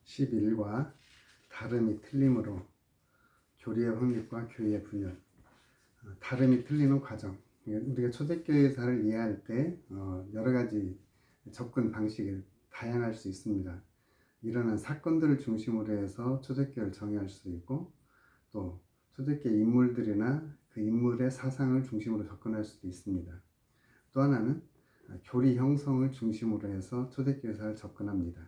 11과 다름이 틀림으로 교리의 확립과 교회의 분열, 다름이 틀리는 과정. 우리가 초대교회사를 이해할 때 여러 가지 접근 방식이 다양할 수 있습니다. 일어난 사건들을 중심으로 해서 초대교회를 정의할 수 있고, 또 초대교회 인물들이나 그 인물의 사상을 중심으로 접근할 수도 있습니다. 또 하나는 교리 형성을 중심으로 해서 초대교회사를 접근합니다.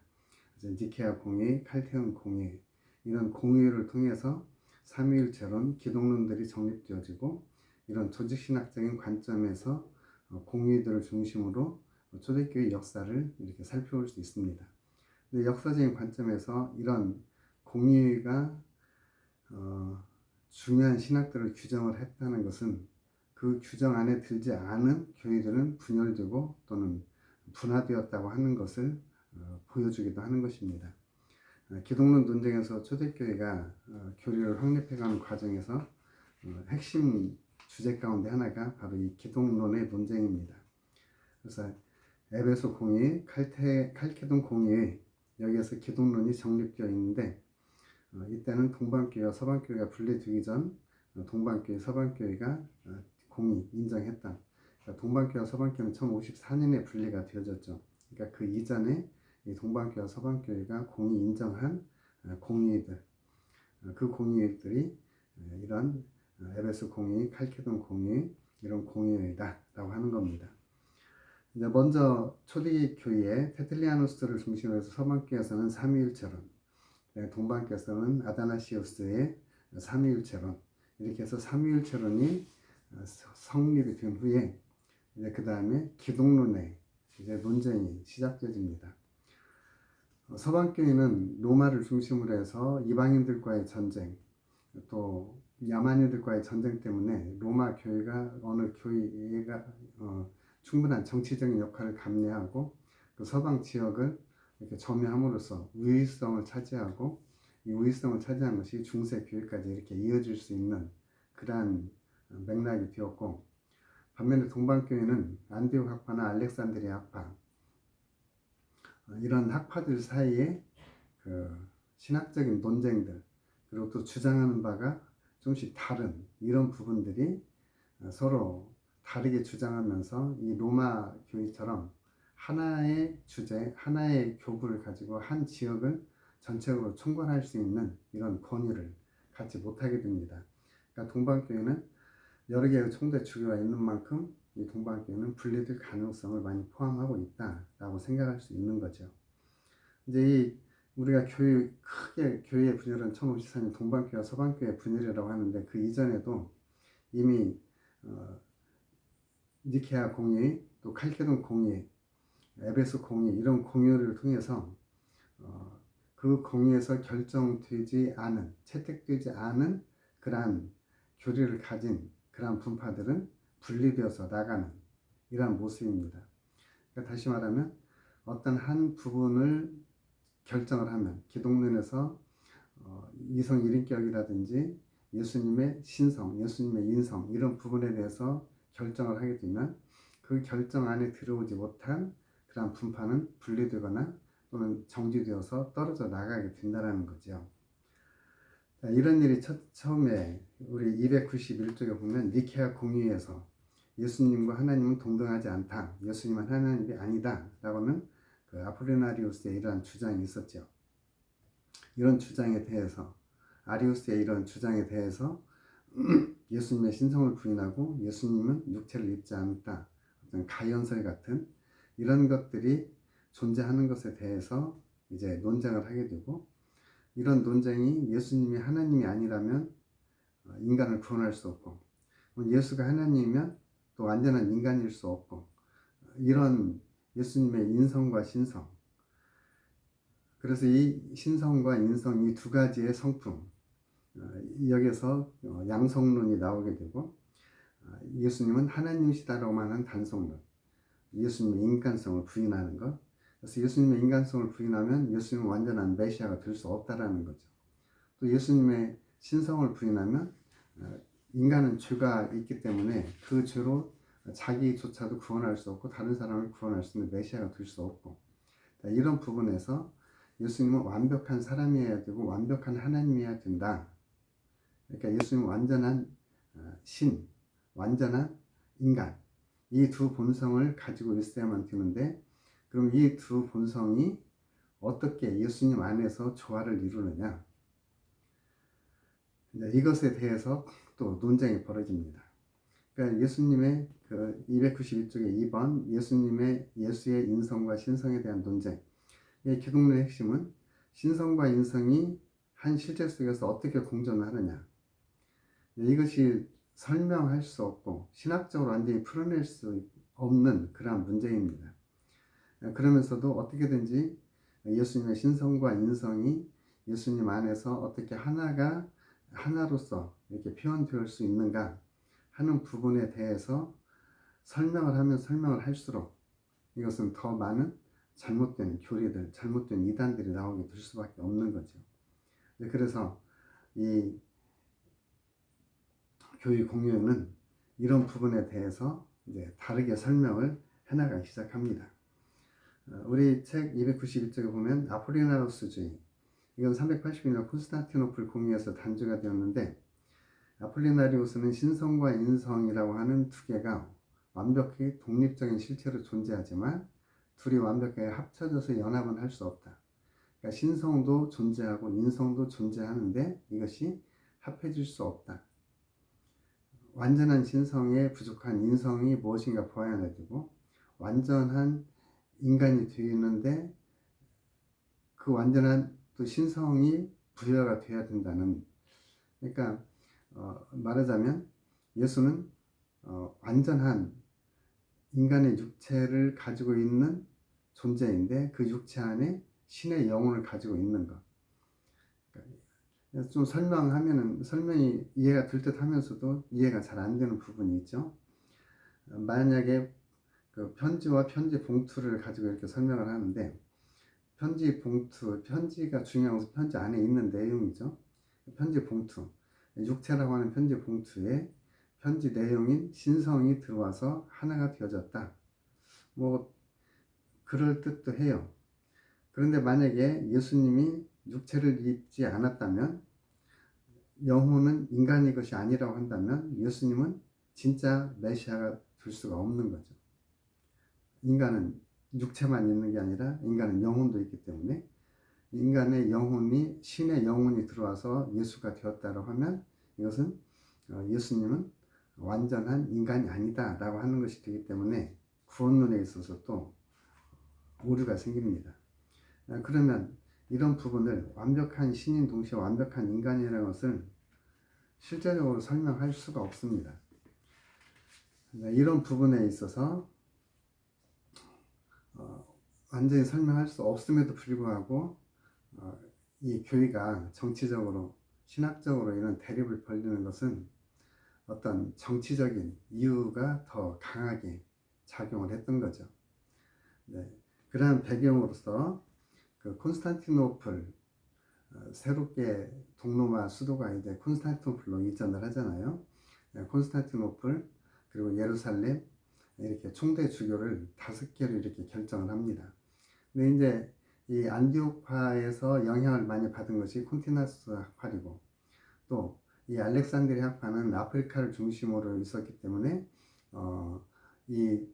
니케아 공의, 칼퇴원 공의, 이런 공의를 통해서 삼위일체론, 기독론들이 정립되어지고, 이런 조직신학적인 관점에서 공의들을 중심으로 초대교회 역사를 이렇게 살펴볼 수 있습니다. 근데 역사적인 관점에서 이런 공의가 중요한 신학들을 규정을 했다는 것은 그 규정 안에 들지 않은 교회들은 분열되고 또는 분화되었다고 하는 것을 보여주기도 하는 것입니다. 기독론 논쟁에서 초대교회가 교리를 확립해가는 과정에서 핵심 주제 가운데 하나가 바로 이 기독론의 논쟁입니다. 그래서 에베소 공의, 칼케돈 공의, 여기에서 기독론이 정립되어 있는데, 이때는 동방교회와 서방교회가 분리되기 전 동방교회, 서방교회가 공의 인정했다. 그러니까 동방교회와 서방교회는 1054년에 분리가 되어졌죠. 그러니까 그 이전에 이 동방교회와 서방교회가 공의 인정한 공의들, 그 공의들이 이런 에베소 공의, 칼케돈 공의, 이런 공의다라고 하는 겁니다. 이제 먼저 초대교회의 테틀리아누스를 중심으로 해서 서방교회에서는 삼위일체론, 동방교회에서는 아다나시우스의 삼위일체론, 이렇게 해서 삼위일체론이 성립이 된 후에 이제 그 다음에 기독론의 이제 논쟁이 시작되어집니다. 서방교회는 로마를 중심으로 해서 이방인들과의 전쟁, 또 야만인들과의 전쟁 때문에 로마 교회가 어느 교회가 충분한 정치적인 역할을 감내하고 그 서방 지역을 이렇게 점유함으로써 우위성을 차지하고, 이 우위성을 차지한 것이 중세 교회까지 이렇게 이어질 수 있는 그러한 맥락이 되었고, 반면에 동방교회는 안디옥 학파나 알렉산드리아 학파, 이런 학파들 사이에 그 신학적인 논쟁들, 그리고 또 주장하는 바가 조금씩 다른 이런 부분들이 서로 다르게 주장하면서 이 로마 교회처럼 하나의 주제, 하나의 교부를 가지고 한 지역을 전체적으로 총괄할 수 있는 이런 권위를 갖지 못하게 됩니다. 그러니까 동방교회는 여러 개의 총대 주교가 있는 만큼 이 동방교회는 분리될 가능성을 많이 포함하고 있다라고 생각할 수 있는 거죠. 이제 우리가 크게 교회의 분열은 1054년 동방교회와 서방교회의 분열이라고 하는데, 그 이전에도 이미 니케아 공의, 또 칼케돈 공의, 에베소 공의, 이런 공의를 통해서 그 공의에서 결정되지 않은, 채택되지 않은 그러한 교리를 가진 그러한 분파들은 분리되어서 나가는 이러한 모습입니다. 그러니까 다시 말하면 어떤 한 부분을 결정을 하면 기독론에서 이성 일인격이라든지 예수님의 신성, 예수님의 인성, 이런 부분에 대해서 결정을 하게 되면 그 결정 안에 들어오지 못한 그런 분파는 분리되거나 또는 정지되어서 떨어져 나가게 된다는 거죠. 이런 일이 처음에 우리 291쪽에 보면 니케아 공의에서 예수님과 하나님은 동등하지 않다, 예수님은 하나님이 아니다 라고는 그 아폴리나리우스의 이러한 주장이 있었죠. 이런 주장에 대해서, 아리우스의 이런 주장에 대해서 예수님의 신성을 부인하고 예수님은 육체를 입지 않았다, 어떤 가연설 같은 이런 것들이 존재하는 것에 대해서 이제 논쟁을 하게 되고, 이런 논쟁이 예수님이 하나님이 아니라면 인간을 구원할 수 없고, 예수가 하나님이면 또 완전한 인간일 수 없고, 이런 예수님의 인성과 신성, 그래서 이 신성과 인성, 이 두 가지의 성품, 여기서 양성론이 나오게 되고, 예수님은 하나님이시다라고만 한 단성론, 예수님의 인간성을 부인하는 것. 그래서 예수님의 인간성을 부인하면 예수님은 완전한 메시아가 될 수 없다라는 거죠. 또 예수님의 신성을 부인하면 인간은 죄가 있기 때문에 그 죄로 자기조차도 구원할 수 없고 다른 사람을 구원할 수 있는 메시아가 될 수 없고, 이런 부분에서 예수님은 완벽한 사람이어야 되고 완벽한 하나님이어야 된다. 그러니까 예수님은 완전한 신, 완전한 인간, 이 두 본성을 가지고 있어야만 되는데, 그럼 이 두 본성이 어떻게 예수님 안에서 조화를 이루느냐, 이것에 대해서 또 논쟁이 벌어집니다. 그러니까 예수님의 그 291쪽의 2번 예수의 인성과 신성에 대한 논쟁. 이 기독론의 핵심은 신성과 인성이 한 실제 속에서 어떻게 공존을 하느냐. 이것이 설명할 수 없고 신학적으로 완전히 풀어낼 수 없는 그러한 문제입니다. 그러면서도 어떻게든지 예수님의 신성과 인성이 예수님 안에서 어떻게 하나로서 이렇게 표현될 수 있는가 하는 부분에 대해서 설명을 하면 설명을 할수록 이것은 더 많은 잘못된 교리들, 잘못된 이단들이 나오게 될 수밖에 없는 거죠. 그래서 이 교회 공유는 이런 부분에 대해서 이제 다르게 설명을 해나가기 시작합니다. 우리 책 291쪽에 보면 아폴리나로스주의, 이건 380년 콘스탄티노플 공의에서 단죄가 되었는데, 아폴리나리우스는 신성과 인성이라고 하는 두 개가 완벽히 독립적인 실체로 존재하지만 둘이 완벽하게 합쳐져서 연합은 할 수 없다. 그러니까 신성도 존재하고 인성도 존재하는데 이것이 합해질 수 없다. 완전한 신성에 부족한 인성이 무엇인가 보아야 되고, 완전한 인간이 되는데 그 완전한 또 신성이 부여가 되어야 된다는, 그러니까 말하자면 예수는 완전한 인간의 육체를 가지고 있는 존재인데 그 육체 안에 신의 영혼을 가지고 있는 것. 그러니까 좀 설명이 이해가 될 듯 하면서도 이해가 잘 안 되는 부분이 있죠. 만약에 그 편지와 편지 봉투를 가지고 이렇게 설명을 하는데, 편지 봉투, 편지가 중요한 것은 편지 안에 있는 내용이죠. 편지 봉투, 육체라고 하는 편지 봉투에 편지 내용인 신성이 들어와서 하나가 되어졌다. 뭐 그럴 듯도 해요. 그런데 만약에 예수님이 육체를 입지 않았다면, 영혼은 인간의 것이 아니라고 한다면 예수님은 진짜 메시아가 될 수가 없는 거죠. 인간은 육체만 있는 게 아니라 인간은 영혼도 있기 때문에, 인간의 영혼이 신의 영혼이 들어와서 예수가 되었다고 하면 이것은 예수님은 완전한 인간이 아니다 라고 하는 것이 되기 때문에 구원론에 있어서 또 오류가 생깁니다. 그러면 이런 부분을 완벽한 신인 동시에 완벽한 인간이라는 것을 실제적으로 설명할 수가 없습니다. 이런 부분에 있어서 완전히 설명할 수 없음에도 불구하고 이 교회가 정치적으로 신학적으로 이런 대립을 벌이는 것은 어떤 정치적인 이유가 더 강하게 작용을 했던 거죠. 네, 그러한 배경으로서 그 콘스탄티노플, 새롭게 동로마 수도가 이제 콘스탄티노플로 이전을 하잖아요. 콘스탄티노플 그리고 예루살렘 이렇게 총대 주교를 5개로 이렇게 결정을 합니다. 근데 이제 이 안디옥파에서 영향을 많이 받은 것이 콘티나스 학파이고, 또 이 알렉산드리아 학파는 아프리카를 중심으로 있었기 때문에 이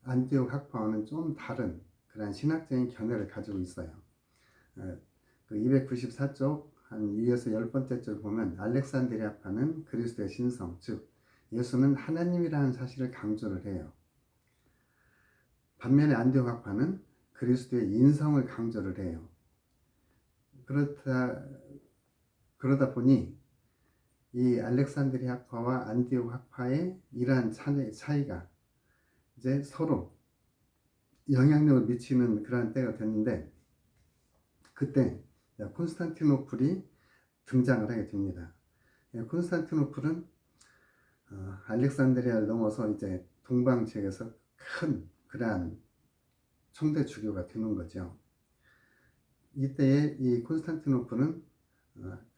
안디옥 학파와는 좀 다른 그런 신학적인 견해를 가지고 있어요. 그 294쪽 한 위에서 10번째 줄 보면 알렉산드리아 학파는 그리스도의 신성, 즉 예수는 하나님이라는 사실을 강조를 해요. 반면에 안디옥 학파는 그리스도의 인성을 강조를 해요. 그러다 보니 이 알렉산드리아 학파와 안디옥 학파의 이러한 차이가 이제 서로 영향력을 미치는 그러한 때가 됐는데, 그때 콘스탄티노플이 등장을 하게 됩니다. 콘스탄티노플은 알렉산드리아를 넘어서 이제 동방 지역에서 큰 그러한 총대 주교가 되는 거죠. 이때에 이 콘스탄티노플은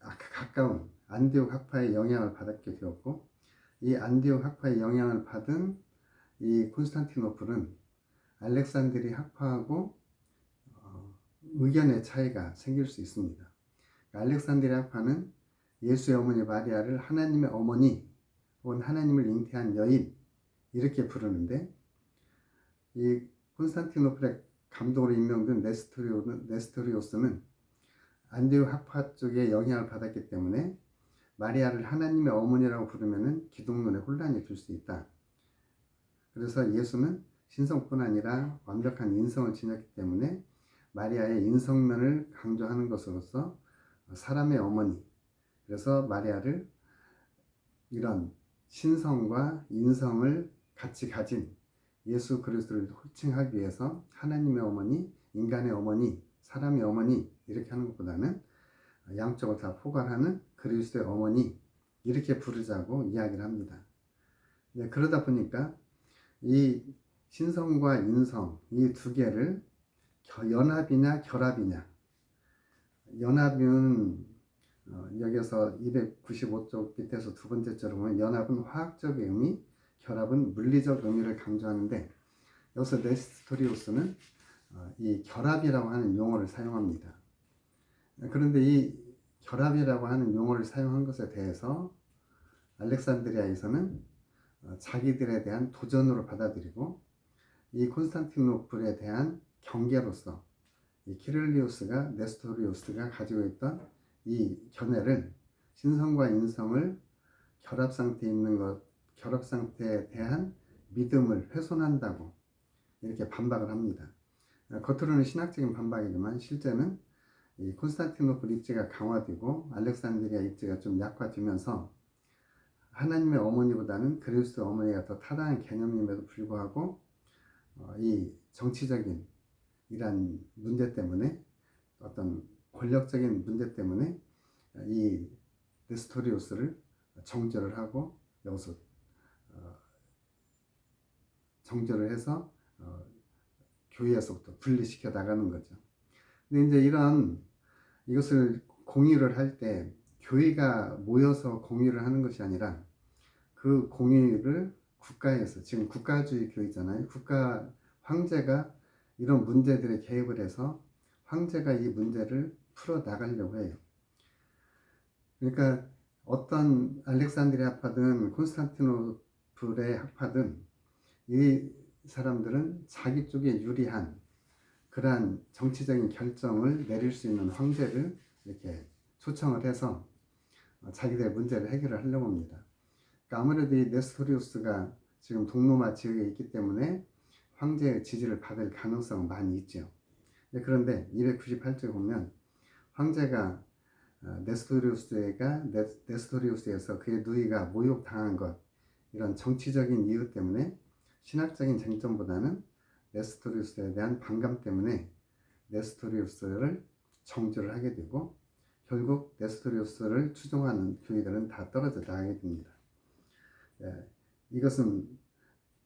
가까운 안디옥 학파의 영향을 받게 되었고, 이 안디옥 학파의 영향을 받은 이 콘스탄티노플은 알렉산드리 학파하고 의견의 차이가 생길 수 있습니다. 알렉산드리아파는 예수의 어머니 마리아를 하나님의 어머니 혹은 하나님을 잉태한 여인 이렇게 부르는데, 이 콘스탄티노플의 감독으로 임명된 네스토리오스는 안디옥 학파 쪽에 영향을 받았기 때문에 마리아를 하나님의 어머니라고 부르면 기독론에 혼란이 들 수 있다. 그래서 예수는 신성뿐 아니라 완벽한 인성을 지녔기 때문에 마리아의 인성면을 강조하는 것으로서 사람의 어머니, 그래서 마리아를 이런 신성과 인성을 같이 가진 예수 그리스도를 호칭하기 위해서 하나님의 어머니, 인간의 어머니, 사람의 어머니 이렇게 하는 것보다는 양쪽을 다 포괄하는 그리스도의 어머니 이렇게 부르자고 이야기를 합니다. 그러다 보니까 이 신성과 인성 이 두 개를 연합이냐 결합이냐, 연합은 여기서 295쪽 밑에서 두 번째 줄을 보면 연합은 화학적 의미, 결합은 물리적 의미를 강조하는데, 여기서 네스토리우스는 이 결합이라고 하는 용어를 사용합니다. 그런데 이 결합이라고 하는 용어를 사용한 것에 대해서 알렉산드리아에서는 자기들에 대한 도전으로 받아들이고, 이 콘스탄티노플에 대한 경계로서 이 키릴리우스가 네스토리우스가 가지고 있던 이 견해를, 신성과 인성을 결합 상태에 있는 것, 결합 상태에 대한 믿음을 훼손한다고 이렇게 반박을 합니다. 겉으로는 신학적인 반박이지만 실제는 이 콘스탄티노플 입지가 강화되고 알렉산드리아 입지가 좀 약화되면서 하나님의 어머니보다는 그리스도 어머니가 더 타당한 개념임에도 불구하고 이 정치적인 이란 문제 때문에, 어떤 권력적인 문제 때문에 이 네스토리우스를 정죄를 하고 여기서 정죄를 해서 교회에서부터 분리시켜 나가는 거죠. 근데 이제 이것을 공유를 할 때 교회가 모여서 공유를 하는 것이 아니라 그 공유를 국가에서, 지금 국가주의 교회잖아요. 황제가 이런 문제들에 개입을 해서 황제가 이 문제를 풀어 나가려고 해요. 그러니까 어떤 알렉산드리아 학파든 콘스탄티노플의 학파든 이 사람들은 자기 쪽에 유리한 그러한 정치적인 결정을 내릴 수 있는 황제를 이렇게 초청을 해서 자기들의 문제를 해결을 하려고 합니다. 그러니까 아무래도 이 네스토리우스가 지금 동로마 지역에 있기 때문에 황제의 지지를 받을 가능성은 많이 있죠. 그런데 298쪽에 보면 황제가 네스토리우스에서 그의 누이가 모욕당한 것, 이런 정치적인 이유 때문에 신학적인 쟁점보다는 네스토리우스에 대한 반감 때문에 네스토리우스를 정죄를 하게 되고, 결국 네스토리우스를 추종하는 교회들은 다 떨어져 나가게 됩니다. 이것은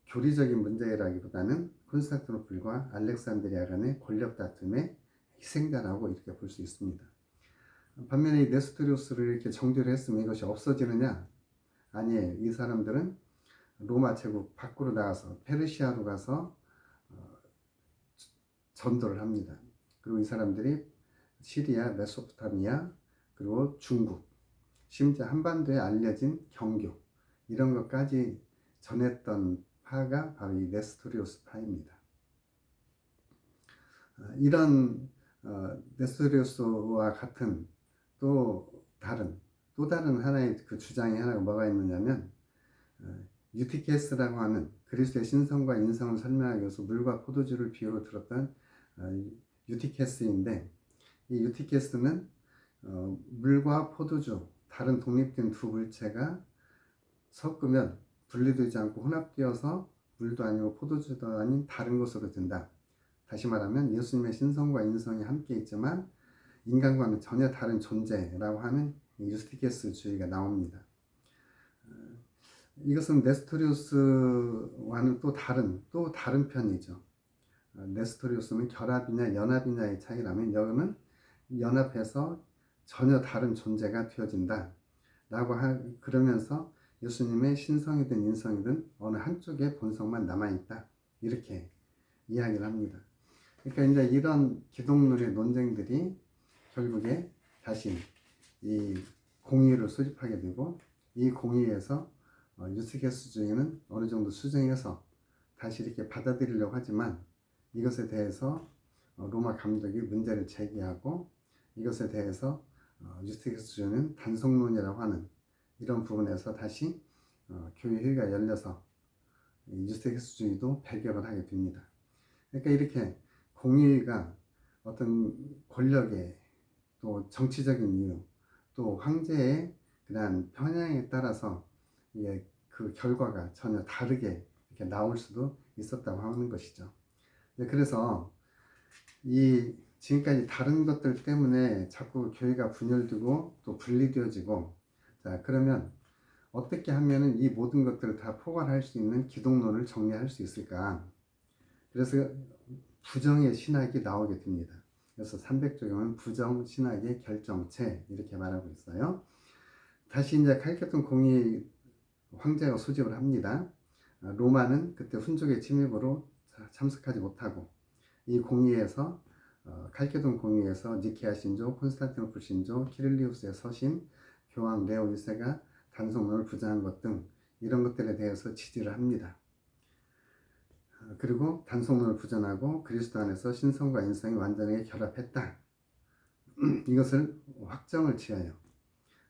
교리적인 문제라기보다는 콘스탄티노플과 알렉산드리아 간의 권력 다툼의 희생자라고 이렇게 볼 수 있습니다. 반면에 이 네스토리우스를 이렇게 정죄를 했으면 이것이 없어지느냐? 아니에요. 이 사람들은 로마 제국 밖으로 나가서 페르시아로 가서 전도를 합니다. 그리고 이 사람들이 시리아, 메소포타미아, 그리고 중국, 심지어 한반도에 알려진 경교, 이런 것까지 전했던 파가 바로 이 네스토리우스 파입니다. 이런 네스토리우스와 같은 또 다른 하나의 그 주장이 하나가 뭐가 있느냐면, 유티케스라고 하는 그리스도의 신성과 인성을 설명하기 위해서 물과 포도주를 비유로 들었던 유티케스인데, 이 유티케스는 물과 포도주, 다른 독립된 두 물체가 섞으면 분리되지 않고 혼합되어서 물도 아니고 포도주도 아닌 다른 것으로 된다. 다시 말하면 예수님의 신성과 인성이 함께 있지만 인간과는 전혀 다른 존재라고 하는 유티케스주의가 나옵니다. 이것은 네스토리우스와는 또 다른 편이죠. 네스토리우스는 결합이냐 연합이냐의 차이라면, 여기는 연합해서 전혀 다른 존재가 되어진다 라고 그러면서 예수님의 신성이든 인성이든 어느 한쪽의 본성만 남아있다, 이렇게 이야기를 합니다. 그러니까 이제 이런 기독론의 논쟁들이 결국에 다시 이 공의를 수립하게 되고, 이 공의에서 유스게스주의는 어느 정도 수정해서 다시 이렇게 받아들이려고 하지만, 이것에 대해서 로마 감독이 문제를 제기하고, 이것에 대해서 유스게스주의는 단속론이라고 하는 이런 부분에서 다시 교회 회의가 열려서 유스테크스주의도 배격을 하게 됩니다. 그러니까 이렇게 공의가 어떤 권력의 또 정치적인 이유, 또 황제의 그러한 편향에 따라서 그 결과가 전혀 다르게 이렇게 나올 수도 있었다고 하는 것이죠. 그래서 이 지금까지 다른 것들 때문에 자꾸 교회가 분열되고 또 분리되어지고, 자 그러면 어떻게 하면은 이 모든 것들을 다 포괄할 수 있는 기독론을 정리할 수 있을까? 그래서 부정의 신학이 나오게 됩니다. 그래서 300조경은 부정 신학의 결정체 이렇게 말하고 있어요. 다시 이제 칼케돈 공의 황제가 소집을 합니다. 로마는 그때 훈족의 침입으로 참석하지 못하고, 이 공의에서 칼케돈 공의에서 니케아 신조, 콘스탄티노플 신조, 키릴리우스의 서신, 교황 레오 1세가 단속론을 부정한 것 등 이런 것들에 대해서 지지를 합니다. 그리고 단속론을 부정하고 그리스도 안에서 신성과 인성이 완전하게 결합했다. 이것을 확정을 지어요.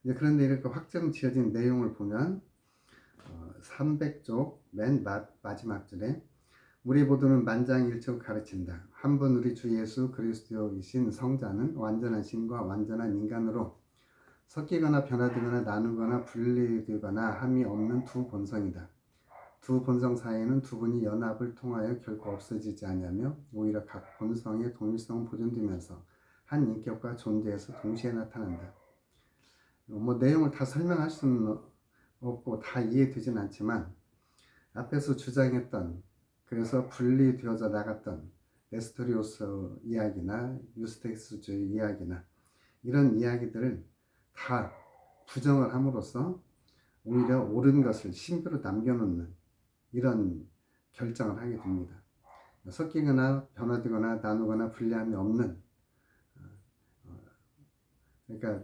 그런데 이렇게 확정 지어진 내용을 보면 300쪽 맨 마지막 줄에 우리 모두는 만장일치로 가르친다. 한 분 우리 주 예수 그리스도이신 성자는 완전한 신과 완전한 인간으로 섞이거나 변화되거나 나누거나 분리되거나 함이 없는 두 본성이다. 두 본성 사이에는 두 분이 연합을 통하여 결코 없어지지 않으며 오히려 각 본성의 동일성은 보존되면서 한 인격과 존재에서 동시에 나타난다. 뭐 내용을 다 설명할 수는 없고 다 이해되진 않지만, 앞에서 주장했던, 그래서 분리되어져 나갔던 네스토리오스 이야기나 유스테크스주의 이야기나 이런 이야기들을 다 부정을 함으로써 오히려 옳은 것을 신비로 남겨놓는 이런 결정을 하게 됩니다. 섞이거나 변화되거나 나누거나 분리함이 없는, 그러니까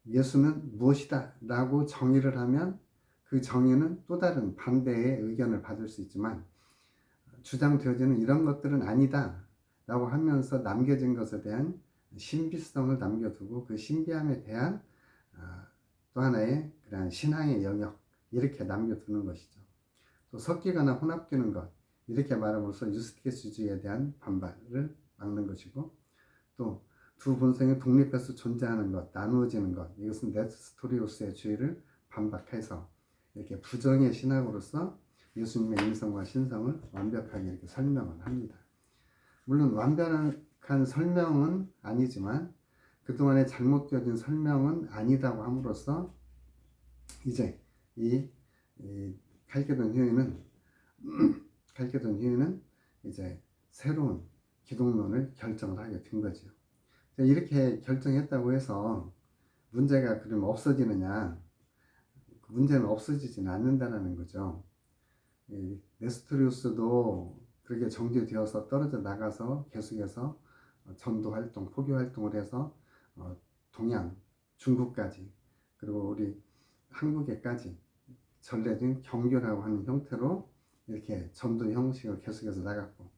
예수는 무엇이다 라고 정의를 하면 그 정의는 또 다른 반대의 의견을 받을 수 있지만, 주장되어지는 이런 것들은 아니다 라고 하면서 남겨진 것에 대한 신비성을 남겨두고 그 신비함에 대한 또 하나의 그런 신앙의 영역 이렇게 남겨두는 것이죠. 또 섞이거나 혼합되는 것 이렇게 말함으로써 유스테크스주의에 대한 반발을 막는 것이고, 또 두 본성이 독립해서 존재하는 것, 나누어지는 것, 이것은 네스토리오스의 주의를 반박해서 이렇게 부정의 신학으로서 예수님의 인성과 신성을 완벽하게 이렇게 설명을 합니다. 물론 완벽한 설명은 아니지만 그동안에 잘못되어진 설명은 아니다고 함으로써 이제 이 칼케돈 휴의는 이제 새로운 기독론을 결정을 하게 된 거죠. 이렇게 결정했다고 해서 문제가 그럼 없어지느냐? 문제는 없어지지는 않는다라는 거죠. 네스토리우스도 그렇게 정죄되어서 떨어져 나가서 계속해서 전도 활동, 포교 활동을 해서 동양, 중국까지, 그리고 우리 한국에까지 전래된 경교라고 하는 형태로 이렇게 전도 형식을 계속해서 나갔고,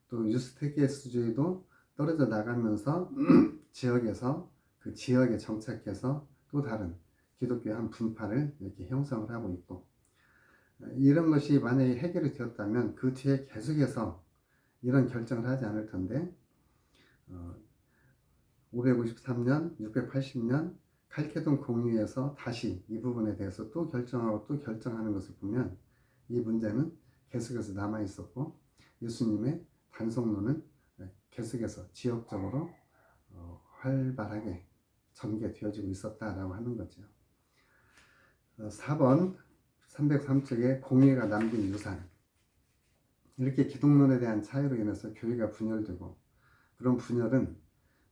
또 유스테키스주의도 떨어져 나가면서 지역에서 그 지역에 정착해서 또 다른 기독교의 한 분파를 이렇게 형성을 하고 있고, 이런 것이 만약에 해결이 되었다면 그 뒤에 계속해서 이런 결정을 하지 않을 텐데, 553년, 680년 칼케돈 공의에서 다시 이 부분에 대해서 또 결정하고 또 결정하는 것을 보면 이 문제는 계속해서 남아 있었고, 예수님의 단속론은 계속해서 지역적으로 활발하게 전개되어지고 있었다라고 하는 거죠. 4번 303쪽에 공의가 남긴 유산. 이렇게 기독론에 대한 차이로 인해서 교회가 분열되고, 그런 분열은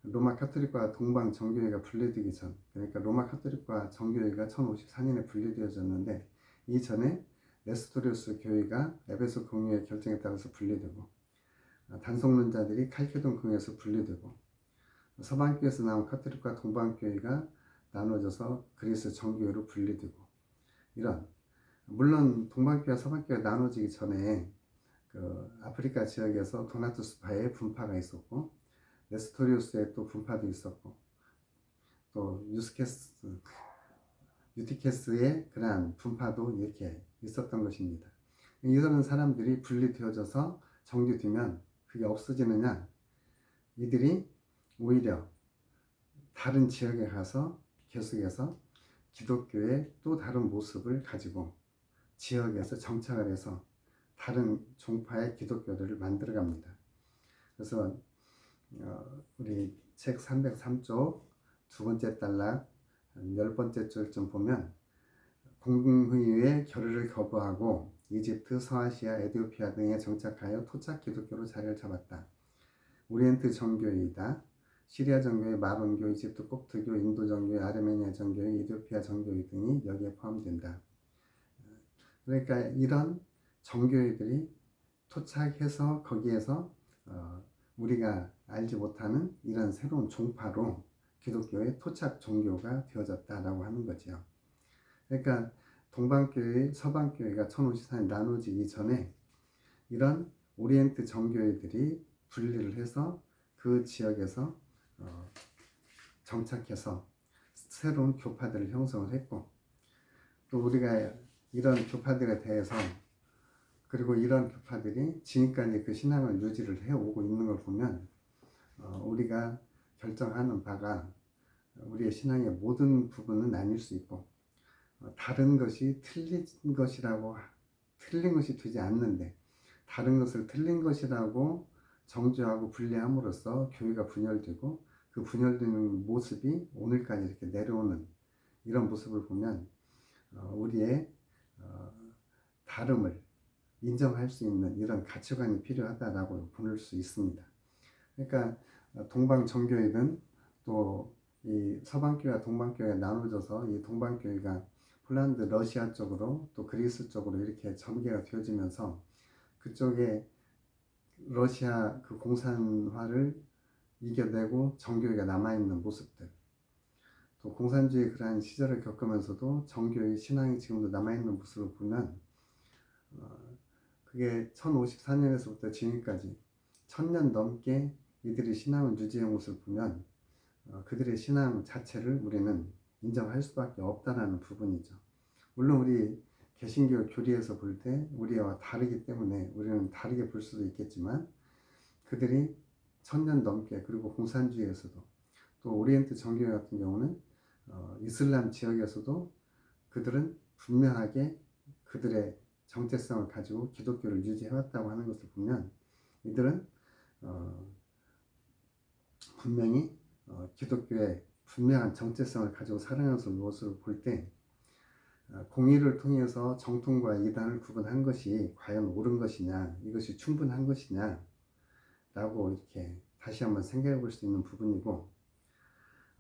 로마 카톨릭과 동방 정교회가 분리되기 전, 그러니까 로마 카톨릭과 정교회가 1054년에 분리되어졌는데, 이전에 네스토리우스 교회가 에베소 공의회 결정에 따라서 분리되고, 단속론자들이 칼케돈궁에서 분리되고, 서방교회에서 나온 카톨릭과 동방교회가 나눠져서 그리스 정교회로 분리되고, 이런, 물론 동방교회와 서방교회가 나눠지기 전에 그 아프리카 지역에서 도나투스파의 분파가 있었고, 네스토리우스의 또 분파도 있었고, 또 유티케스의 그러한 분파도 이렇게 있었던 것입니다. 이런 사람들이 분리되어져서 정리되면 그게 없어지느냐? 이들이 오히려 다른 지역에 가서 계속해서 기독교의 또 다른 모습을 가지고 지역에서 정착을 해서 다른 종파의 기독교들을 만들어 갑니다. 그래서 우리 책 303쪽 두 번째 단락 10번째 줄쯤 보면, 공의회의 결의를 거부하고 이집트, 서아시아, 에티오피아 등에 정착하여 토착 기독교로 자리를 잡았다. 오리엔트 정교회이다. 시리아 정교회, 마론교, 이집트 kop트교, 인도 정교회, 아르메니아 정교회, 이디오피아 정교회 등이 여기에 포함된다. 그러니까 이런 정교회들이 토착해서 거기에서 우리가 알지 못하는 이런 새로운 종파로 기독교의 토착 종교가 되어졌다라고 하는 거죠. 그러니까 동방교회, 서방교회가 1054년 나누어지기 전에 이런 오리엔트 정교회들이 분리를 해서 그 지역에서 정착해서 새로운 교파들을 형성을 했고, 또 우리가 이런 교파들에 대해서, 그리고 이런 교파들이 지금까지 그 신앙을 유지를 해오고 있는 걸 보면 우리가 결정하는 바가 우리의 신앙의 모든 부분은 아닐 수 있고, 다른 것이 틀린 것이 되지 않는데, 다른 것을 틀린 것이라고 정죄하고 분리함으로써 교회가 분열되고, 그 분열되는 모습이 오늘까지 이렇게 내려오는 이런 모습을 보면 우리의 다름을 인정할 수 있는 이런 가치관이 필요하다라고 볼 수 있습니다. 그러니까 동방 정교회는 또 이 서방교회와 동방교회가 나눠져서 이 동방교회가 폴란드, 러시아 쪽으로 또 그리스 쪽으로 이렇게 전개가 되어지면서, 그쪽에 러시아 그 공산화를 이겨내고 정교회가 남아있는 모습들, 또 공산주의 그러한 시절을 겪으면서도 정교회 신앙이 지금도 남아있는 모습을 보면 그게 1054년에서부터 지금까지 1000년 넘게 이들이 신앙을 유지한 것을 보면 그들의 신앙 자체를 우리는 인정할 수밖에 없다는 부분이죠. 물론 우리 개신교 교리에서 볼 때 우리와 다르기 때문에 우리는 다르게 볼 수도 있겠지만, 그들이 1000년 넘게, 그리고 공산주의에서도, 또 오리엔트 정교회 같은 경우는 이슬람 지역에서도 그들은 분명하게 그들의 정체성을 가지고 기독교를 유지해왔다고 하는 것을 보면, 이들은 분명히 기독교의 분명한 정체성을 가지고 살아가는 모습을 볼 때, 공의를 통해서 정통과 이단을 구분한 것이 과연 옳은 것이냐, 이것이 충분한 것이냐 라고 이렇게 다시 한번 생각해 볼 수 있는 부분이고,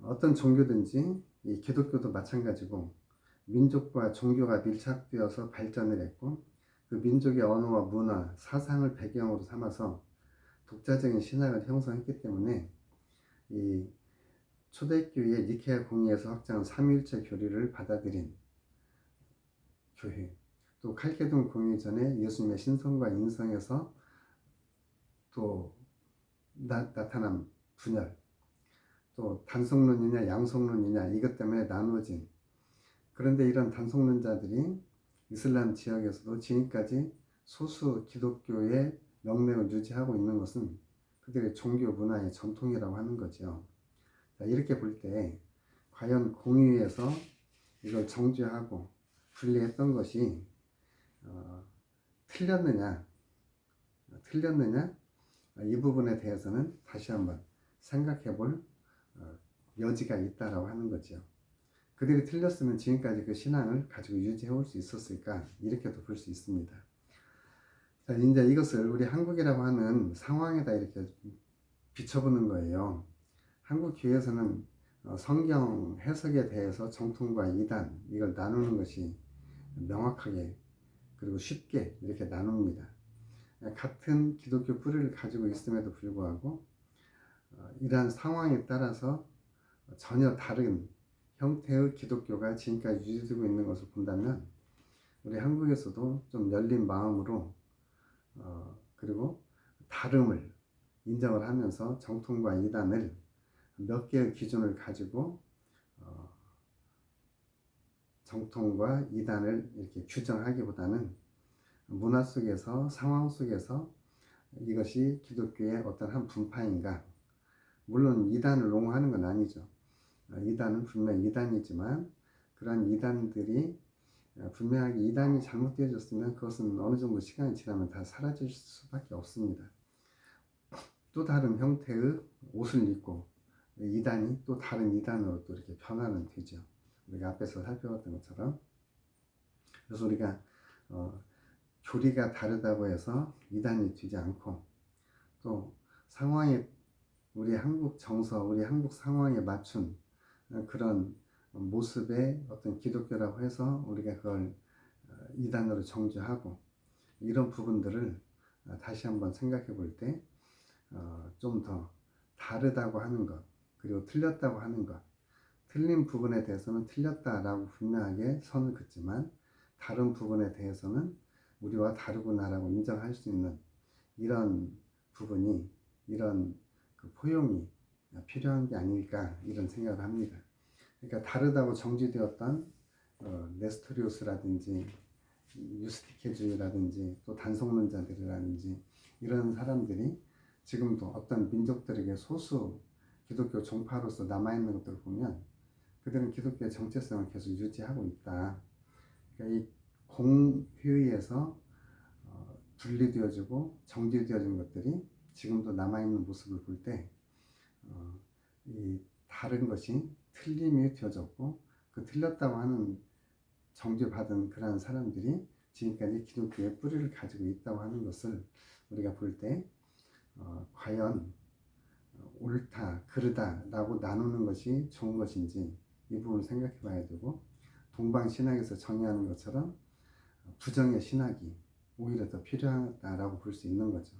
어떤 종교든지 이 기독교도 마찬가지고 민족과 종교가 밀착되어서 발전을 했고, 그 민족의 언어와 문화, 사상을 배경으로 삼아서 독자적인 신학을 형성했기 때문에 이 초대교회의 니케아 공의에서 확장한 삼위일체 교리를 받아들인 교회, 또 칼케돈 공의 전에 예수님의 신성과 인성에서 또 나타난 분열, 또 단성론이냐 양성론이냐 이것 때문에 나누어진, 그런데 이런 단성론자들이 이슬람 지역에서도 지금까지 소수 기독교의 명맥을 유지하고 있는 것은 그들의 종교 문화의 전통이라고 하는 거죠. 자, 이렇게 볼 때 과연 공의에서 이걸 정죄하고 분리했던 것이 틀렸느냐 이 부분에 대해서는 다시 한번 생각해 볼 여지가 있다라고 하는 거죠. 그들이 틀렸으면 지금까지 그 신앙을 가지고 유지해 올 수 있었을까, 이렇게도 볼 수 있습니다. 자, 이제 이것을 우리 한국이라고 하는 상황에다 이렇게 비춰보는 거예요. 한국 교회에서는 성경 해석에 대해서 정통과 이단, 이걸 나누는 것이 명확하게 그리고 쉽게 이렇게 나눕니다. 같은 기독교 뿌리를 가지고 있음에도 불구하고 이러한 상황에 따라서 전혀 다른 형태의 기독교가 지금까지 유지되고 있는 것을 본다면 우리 한국에서도 좀 열린 마음으로 그리고 다름을 인정을 하면서 정통과 이단을 몇 개의 기준을 가지고 정통과 이단을 이렇게 규정하기보다는 문화 속에서 상황 속에서 이것이 기독교의 어떤 한 분파인가, 물론 이단을 옹호하는 건 아니죠. 이단은 분명히 이단이지만 그런 이단들이 분명하게 이단이 잘못되어졌으면 그것은 어느 정도 시간이 지나면 다 사라질 수밖에 없습니다. 또 다른 형태의 옷을 입고 이단이 또 다른 이단으로 또 이렇게 변화는 되죠. 우리가 앞에서 살펴봤던 것처럼. 그래서 우리가 교리가 다르다고 해서 이단이 되지 않고 또 상황에 우리 한국 정서, 우리 한국 상황에 맞춘 그런 모습의 어떤 기독교라고 해서 우리가 그걸 이단으로 정죄하고 이런 부분들을 다시 한번 생각해 볼 때 좀 더 다르다고 하는 것, 그리고 틀렸다고 하는 것, 틀린 부분에 대해서는 틀렸다라고 분명하게 선을 긋지만 다른 부분에 대해서는 우리와 다르구나라고 인정할 수 있는 이런 부분이, 이런 그 포용이 필요한 게 아닐까 이런 생각을 합니다. 그러니까 다르다고 정지되었던 네스토리우스라든지 유스티케주의라든지 또 단속론자들이라든지 이런 사람들이 지금도 어떤 민족들에게 소수 기독교 종파로서 남아있는 것들을 보면 그들은 기독교의 정체성을 계속 유지하고 있다. 그러니까 이 공회의에서 분리되어지고 정지되어진 것들이 지금도 남아있는 모습을 볼 때 이 다른 것이 틀림이 되어졌고 그 틀렸다고 하는 정죄받은 그러한 사람들이 지금까지 기독교의 뿌리를 가지고 있다고 하는 것을 우리가 볼 때 과연 옳다, 그르다 라고 나누는 것이 좋은 것인지 이 부분을 생각해 봐야 되고, 동방신학에서 정의하는 것처럼 부정의 신학이 오히려 더 필요하다라고 볼 수 있는 거죠.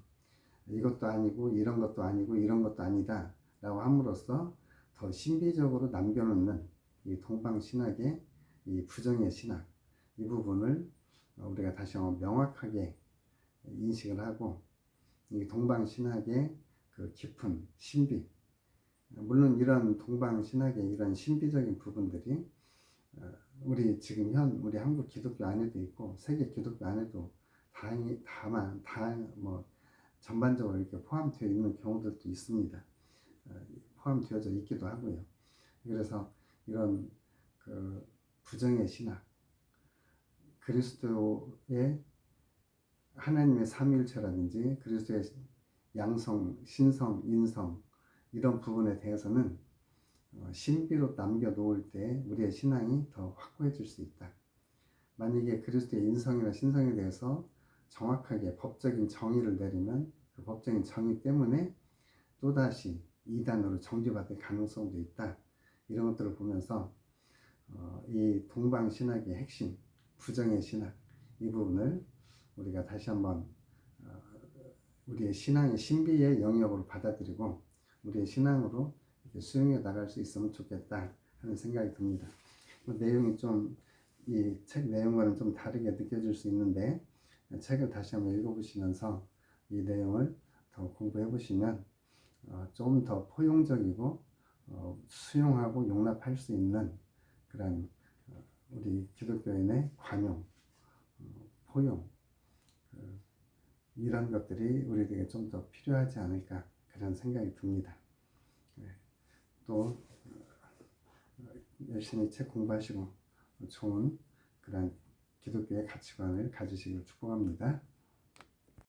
이것도 아니고 이런 것도 아니고 이런 것도 아니다 라고 함으로써 더 신비적으로 남겨놓는 이 동방신학의 이 부정의 신학, 이 부분을 우리가 다시 한번 명확하게 인식을 하고 이 동방신학의 그 깊은 신비, 물론 이런 동방신학의 이런 신비적인 부분들이 우리 지금 우리 한국 기독교 안에도 있고 세계 기독교 안에도 다만 뭐 전반적으로 이렇게 포함되어 있는 경우들도 있습니다. 포함되어져 있기도 하고요. 그래서 이런 그 부정의 신학, 그리스도의 하나님의 삼위일체라든지 그리스도의 양성, 신성, 인성 이런 부분에 대해서는 신비로 남겨놓을 때 우리의 신앙이 더 확고해질 수 있다. 만약에 그리스도의 인성이나 신성에 대해서 정확하게 법적인 정의를 내리면 그 법적인 정의 때문에 또다시 이단으로 정죄받을 가능성도 있다. 이런 것들을 보면서 이 동방신학의 핵심, 부정의 신학 이 부분을 우리가 다시 한번 우리의 신앙의 신비의 영역으로 받아들이고 우리의 신앙으로 수용해 나갈 수 있으면 좋겠다 하는 생각이 듭니다. 내용이 좀 이 책 내용과는 좀 다르게 느껴질 수 있는데 책을 다시 한번 읽어보시면서 이 내용을 더 공부해 보시면 좀 더 포용적이고 수용하고 용납할 수 있는 그런 우리 기독교인의 관용, 포용 이런 것들이 우리에게 좀 더 필요하지 않을까 그런 생각이 듭니다. 또 열심히 책 공부하시고 좋은 그런 기독교의 가치관을 가지시길 축복합니다.